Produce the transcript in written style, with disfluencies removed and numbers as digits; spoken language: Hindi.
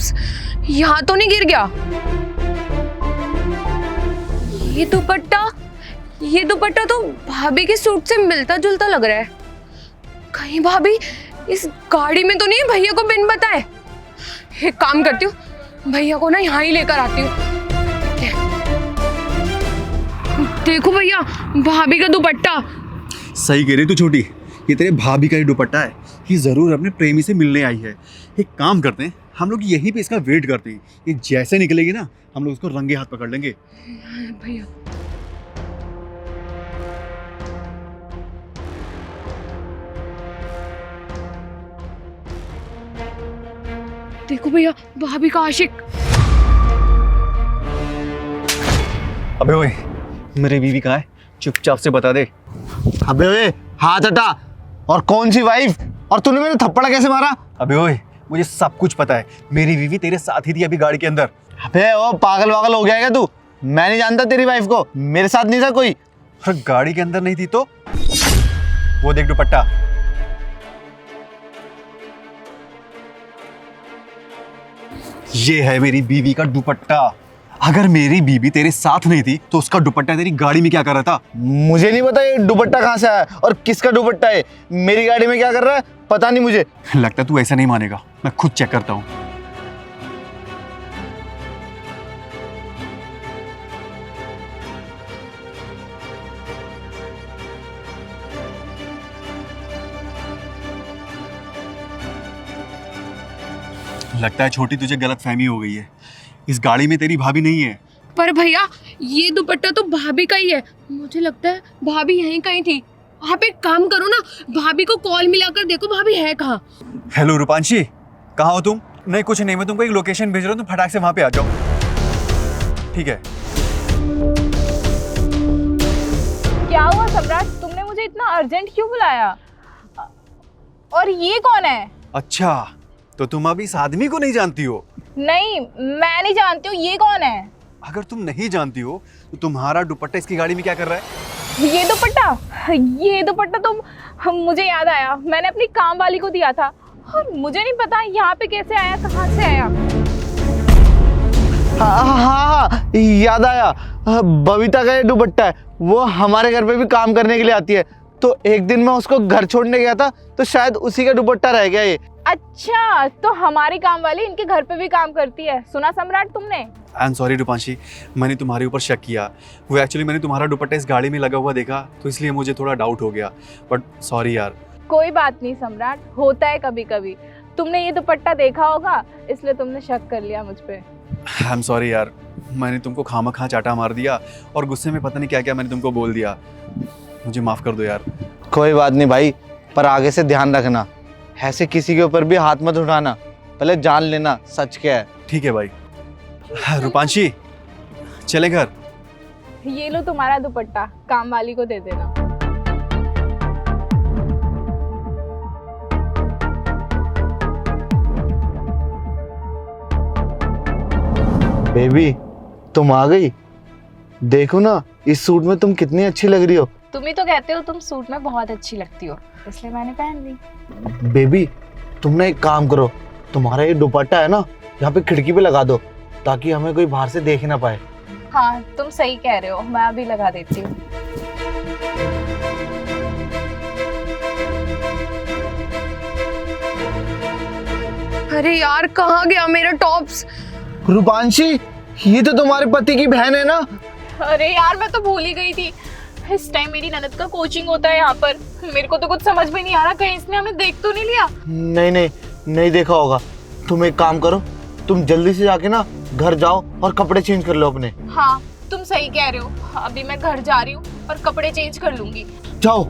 टॉप्स यहाँ तो नहीं गिर गया? ये दुपट्टा तो भाभी के सूट से मिलता जुलता लग रहा है। कहीं भाभी इस गाड़ी में तो नहीं भैया को बिन बताए? एक काम करती हूँ, भैया को ना यहाँ ही लेकर आती हूँ। देखो भैया, भाभी का दुपट्टा। सही कह रही तू छोटी, ये तेरे भाभी का ही दुपट्टा है। ये जरूर अपने प्रेमी से मिलने आई है। एक काम करते हैं, हम लोग यहीं पे इसका वेट करते हैं। ये जैसे निकलेगी ना, हम लोग उसको रंगे हाथ पकड़ लेंगे। भैया देखो भैया, भाभी का आशिक। अबे ओए, मेरी बीवी कहाँ है? चुपचाप से बता दे। अबे ओए, हाथ हटा। और कौन सी वाइफ? और तूने मेरे थप्पड़ कैसे मारा? अबे ओए, मुझे सब कुछ पता है। मेरी बीवी तेरे साथ ही थी अभी गाड़ी के अंदर। अबे ओ पागल वागल हो गया क्या तू? मैं नहीं जानता तेरी वाइफ को, मेरे साथ नहीं था कोई। और गाड़ी के अंदर नहीं थी तो? वो देख दुपट्टा। ये है मेरी बीवी का दुपट्टा। अगर मेरी बीवी तेरे साथ नहीं थी तो उसका दुपट्टा तेरी गाड़ी में क्या कर रहा था? मुझे नहीं पता ये दुपट्टा कहाँ से आया और किसका दुपट्टा है। मेरी गाड़ी में क्या कर रहा है पता नहीं मुझे। लगता है तू ऐसा नहीं मानेगा, मैं खुद चेक करता हूँ। लगता है छोटी तुझे गलतफहमी हो गई है। इस गाड़ी में तेरी भाभी नहीं है। पर भैया, ये दुपट्टा तो भाभी का ही है। मुझे लगता है भाभी यहीं कहीं थी। आप एक काम करो ना, भाभी को कॉल मिलाकर देखो भाभी है कहाँ। हेलो रूपांशी, कहाँ हो तुम? नहीं कुछ नहीं, मैं तुमको एक लोकेशन भेज रहा हूँ, तुम फटाक से वहां पे आ जाओ। ठीक है। क्या हुआ सम्राट, तुमने मुझे इतना अर्जेंट क्यों बुलाया? और ये कौन है? अच्छा, तो तुम अभी इस आदमी को नहीं जानती हो? नहीं, मैं नहीं जानती हूँ। ये कौन है? अगर तुम नहीं जानती हो तो तुम्हारा दुपट्टा इसकी गाड़ी में क्या कर रहा है? ये दुपट्टा तो मुझे याद आया, मैंने अपनी काम वाली को दिया था और मुझे नहीं पता यहाँ पे कैसे आया, कहाँ से आया। हाँ, याद आया। बबीता का ये दुपट्टा है। वो हमारे घर पे भी काम करने के लिए आती है, तो एक दिन मैं उसको घर छोड़ने गया था तो शायद उसी का दुपट्टा रह गया ये। अच्छा, तो हमारी काम वाली इनके घर पे भी काम करती है। सुना सम्राट तुमने? आई एम सॉरी रूपांशी, मैंने तुम्हारे ऊपर शक किया। वो एक्चुअली मैंने तुम्हारा दुपट्टा इस गाड़ी में लगा हुआ देखा तो इसलिए मुझे थोड़ा डाउट हो गया। बट सॉरी यार। कोई बात नहीं सम्राट, होता है कभी कभी। तुमने ये दुपट्टा देखा होगा इसलिए तुमने शक कर लिया मुझ पे। आई एम सॉरी यार, मैंने तुमको खामखा चाटा मार दिया और गुस्से में पता नहीं क्या क्या मैंने तुमको बोल दिया। मुझे माफ कर दो यार। कोई बात नहीं भाई, पर आगे से ध्यान रखना, ऐसे किसी के ऊपर भी हाथ मत उठाना। पहले जान लेना सच क्या है। ठीक है भाई। रूपांशी, चले घर। ये लो तुम्हारा दुपट्टा, काम वाली को दे देना। बेबी, तुम आ गई। देखो ना, इस सूट में तुम कितनी अच्छी लग रही हो। तुम ही तो कहते हो तुम सूट में बहुत अच्छी लगती हो, इसलिए मैंने पहन ली। बेबी, तुम ना एक काम करो, तुम्हारा ये दुपट्टा है ना, यहाँ पे खिड़की पे लगा दो ताकि हमें कोई बाहर से देख ना पाए। हाँ, तुम सही कह रहे हो, मैं अभी लगा देती हूँ। अरे यार, कहाँ गया मेरा टॉप्स? रूपांशी, ये तो तुम्हारे पति की बहन है ना? अरे यार, मैं तो भूल ही गई थी। इस टाइम मेरी ननद का कोचिंग होता है यहाँ पर। मेरे को तो कुछ समझ में नहीं आ रहा, कहीं इसने हमें देख तो नहीं लिया। नहीं देखा होगा। तुम एक काम करो, तुम जल्दी से जाके ना घर जाओ और कपड़े चेंज कर लो अपने। हाँ, तुम सही कह रहे हो। अभी मैं घर जा रही हूँ और कपड़े चेंज कर लूंगी। जाओ।